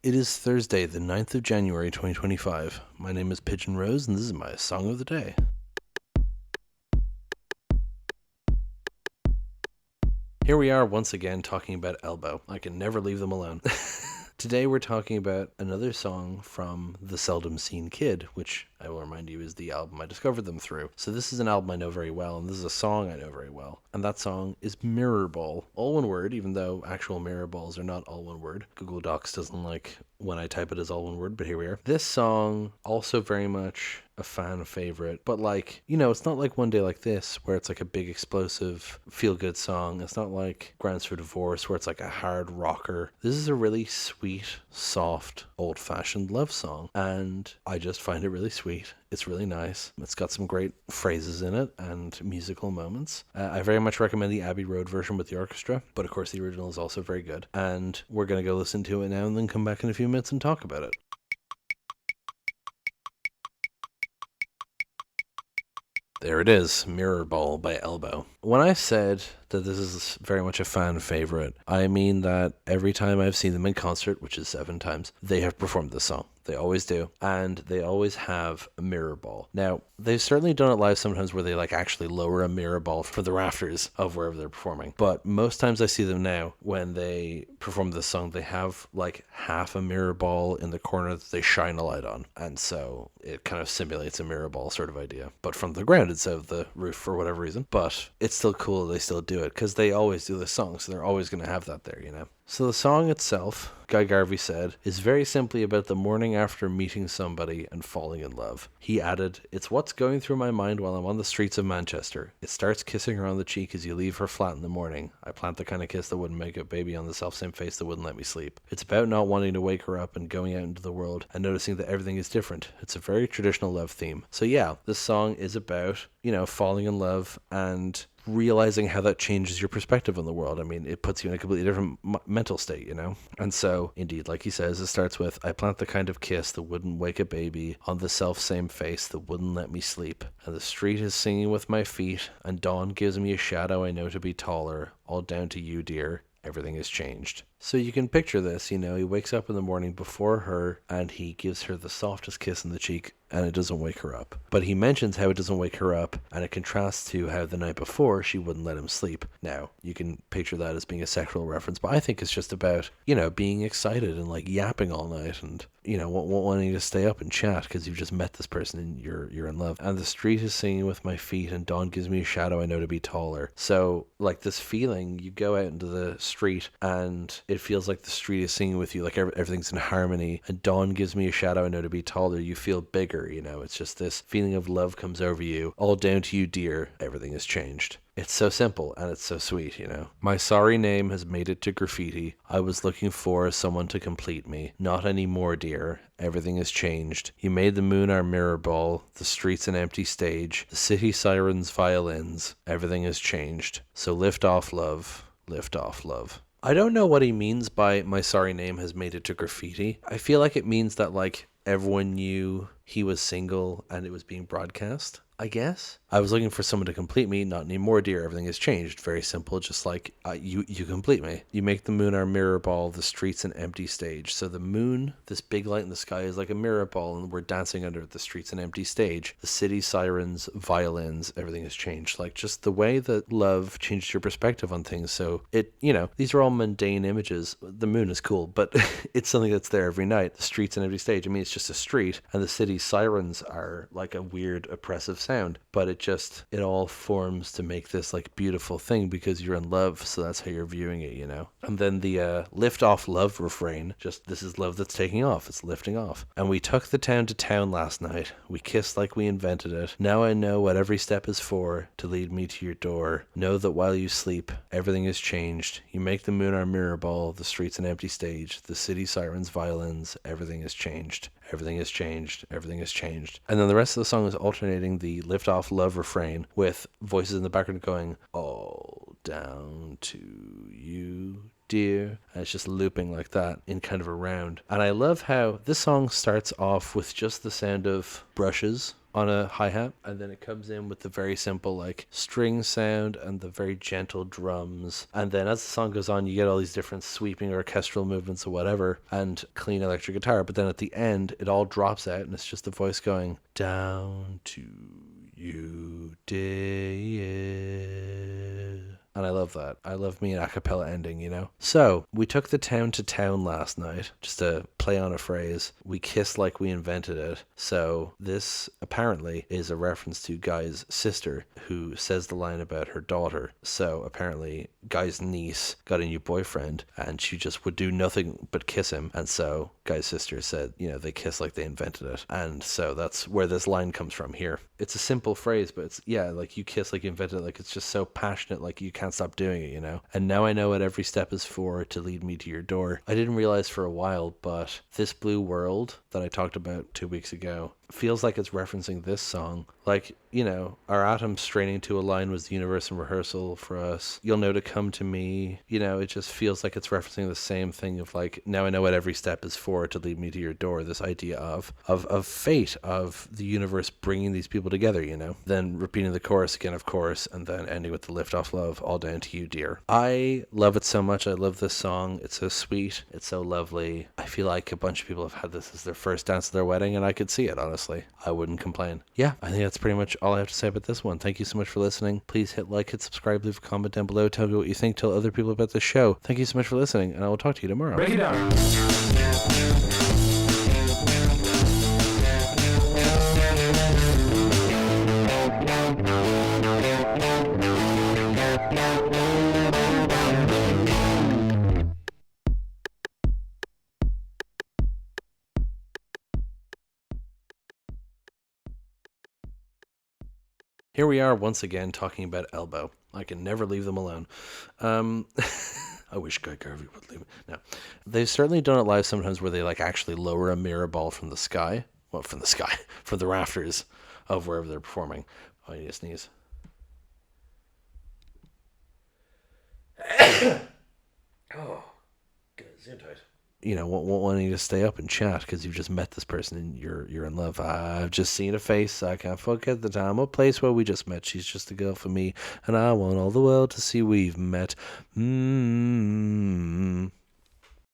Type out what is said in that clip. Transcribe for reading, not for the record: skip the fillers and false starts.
It is Thursday, the 9th of January, 2025. My name is Pigeon Rose, and this is my song of the day. Here we are once again talking about Elbow. I can never leave them alone. Today we're talking about another song from The Seldom Seen Kid, which I will remind you is the album I discovered them through. So this is an album I know very well, and this is a song I know very well. And that song is Mirrorball. All one word, even though actual mirror balls are not all one word. Google Docs doesn't like when I type it as all one word, but here we are. This song, also very much a fan favorite, but it's not like One Day Like This where it's like a big explosive feel good song. It's not like Grounds for Divorce where it's like a hard rocker. This is a really sweet, soft, old fashioned love song, and I just find it really sweet. It's really nice. It's got some great phrases in it and musical moments. I very much recommend the Abbey Road version with the orchestra, but of course the original is also very good. And we're going to go listen to it now and then come back in a few minutes and talk about it. There it is, Mirrorball by Elbow. When I said that this is very much a fan favorite, I mean that every time I've seen them in concert, which is 7 times, they have performed this song. They always do. And they always have a mirror ball. Now, they've certainly done it live sometimes where they actually lower a mirror ball from the rafters of wherever they're performing. But most times I see them now when they perform this song, they have half a mirror ball in the corner that they shine a light on. And so it kind of simulates a mirror ball sort of idea. But from the ground instead of the roof for whatever reason. But it's still cool that they still do it because they always do this song. So they're always going to have that there, So the song itself, Guy Garvey said, is very simply about the morning after meeting somebody and falling in love. He added, "It's what's going through my mind while I'm on the streets of Manchester. It starts kissing her on the cheek as you leave her flat in the morning. I plant the kind of kiss that wouldn't make a baby on the self-same face that wouldn't let me sleep. It's about not wanting to wake her up and going out into the world and noticing that everything is different. It's a very traditional love theme." So yeah, this song is about, falling in love and realizing how that changes your perspective on the world. I mean, it puts you in a completely different mental state, And so, indeed, like he says, it starts with, "I plant the kind of kiss that wouldn't wake a baby on the self-same face that wouldn't let me sleep. And the street is singing with my feet, and dawn gives me a shadow I know to be taller, all down to you, dear. Everything has changed." So you can picture this, he wakes up in the morning before her and he gives her the softest kiss in the cheek and it doesn't wake her up. But he mentions how it doesn't wake her up and it contrasts to how the night before she wouldn't let him sleep. Now, you can picture that as being a sexual reference, but I think it's just about, being excited and yapping all night and, wanting to stay up and chat because you've just met this person and you're in love. And the street is singing with my feet and dawn gives me a shadow I know to be taller. So, this feeling, you go out into the street and it feels like the street is singing with you, everything's in harmony, and dawn gives me a shadow I know to be taller. You feel bigger, it's just this feeling of love comes over you, all down to you, dear. Everything has changed. It's so simple and it's so sweet, My sorry name has made it to graffiti. I was looking for someone to complete me. Not anymore, dear. Everything has changed. You made the moon our mirror ball, the streets an empty stage, the city sirens violins. Everything has changed. So lift off, love. Lift off, love. I don't know what he means by "my sorry name has made it to graffiti." I feel like it means that everyone knew he was single and it was being broadcast, I guess. I was looking for someone to complete me. Not anymore, dear. Everything has changed. Very simple. Just you complete me. You make the moon our mirror ball, the streets an empty stage. So the moon, this big light in the sky, is like a mirror ball and we're dancing under it. The streets an empty stage. The city sirens, violins, everything has changed. Just the way that love changed your perspective on things. So these are all mundane images. The moon is cool, but it's something that's there every night. The streets an empty stage. I mean, it's just a street and the city sirens are like a weird oppressive sound, but it all forms to make this beautiful thing because you're in love, so that's how you're viewing it, And then the lift off love refrain, just this is love that's taking off, it's lifting off. And we took the town to town last night, we kissed like we invented it. Now I know what every step is for, to lead me to your door. Know that while you sleep, everything has changed. You make the moon our mirror ball, the streets an empty stage, the city sirens violins, everything has changed. Everything has changed. Everything has changed. And then the rest of the song is alternating the lift off love refrain with voices in the background going, all down to you, dear. And it's just looping like that in kind of a round. And I love how this song starts off with just the sound of brushes on a hi-hat, and then it comes in with the very simple like string sound and the very gentle drums, and then as the song goes on you get all these different sweeping orchestral movements or whatever and clean electric guitar, but then at the end it all drops out and it's just the voice going down to you dear. And I love that. I love me an a cappella ending, you know? So, we took the town to town last night, just to play on a phrase. We kissed like we invented it. So, this apparently is a reference to Guy's sister, who says the line about her daughter. So, apparently, Guy's niece got a new boyfriend, and she just would do nothing but kiss him. And so, Guy's sister said, you know, they kiss like they invented it. And so, that's where this line comes from here. It's a simple phrase, but it's, yeah, like you kiss like you invented it. Like, it's just so passionate, like you can't stop doing it, you know? And now I know what every step is for to lead me to your door. I didn't realize for a while, but this blue world that I talked about 2 weeks ago feels like it's referencing this song. Like, you know, our atoms straining to align was the universe in rehearsal for us. You'll know to come to me. You know, it just feels like it's referencing the same thing of like, now I know what every step is for to lead me to your door. This idea of fate, of the universe bringing these people together, you know? Then repeating the chorus again, of course, and then ending with the lift off love, all down to you, dear. I love it so much. I love this song. It's so sweet. It's so lovely. I feel like a bunch of people have had this as their first dance at their wedding, and I could see it, honestly. I wouldn't complain. Yeah, I think that's pretty much all I have to say about this one. Thank you so much for listening. Please hit like, hit subscribe, leave a comment down below. Tell me what you think. Tell other people about the show. Thank you so much for listening, and I will talk to you tomorrow. Break it down. Here we are once again talking about Elbow. I can never leave them alone. I wish Guy Garvey would leave it. No. They've certainly done it live sometimes where they like actually lower a mirror ball from the sky. Well, from the sky. From the rafters of wherever they're performing. Oh, I need to sneeze. Oh, Gesundheit. You know, wanting to stay up and chat because you've just met this person and you're in love. I've just seen a face. I can't forget the time or place where we just met. She's just a girl for me, and I want all the world to see we've met.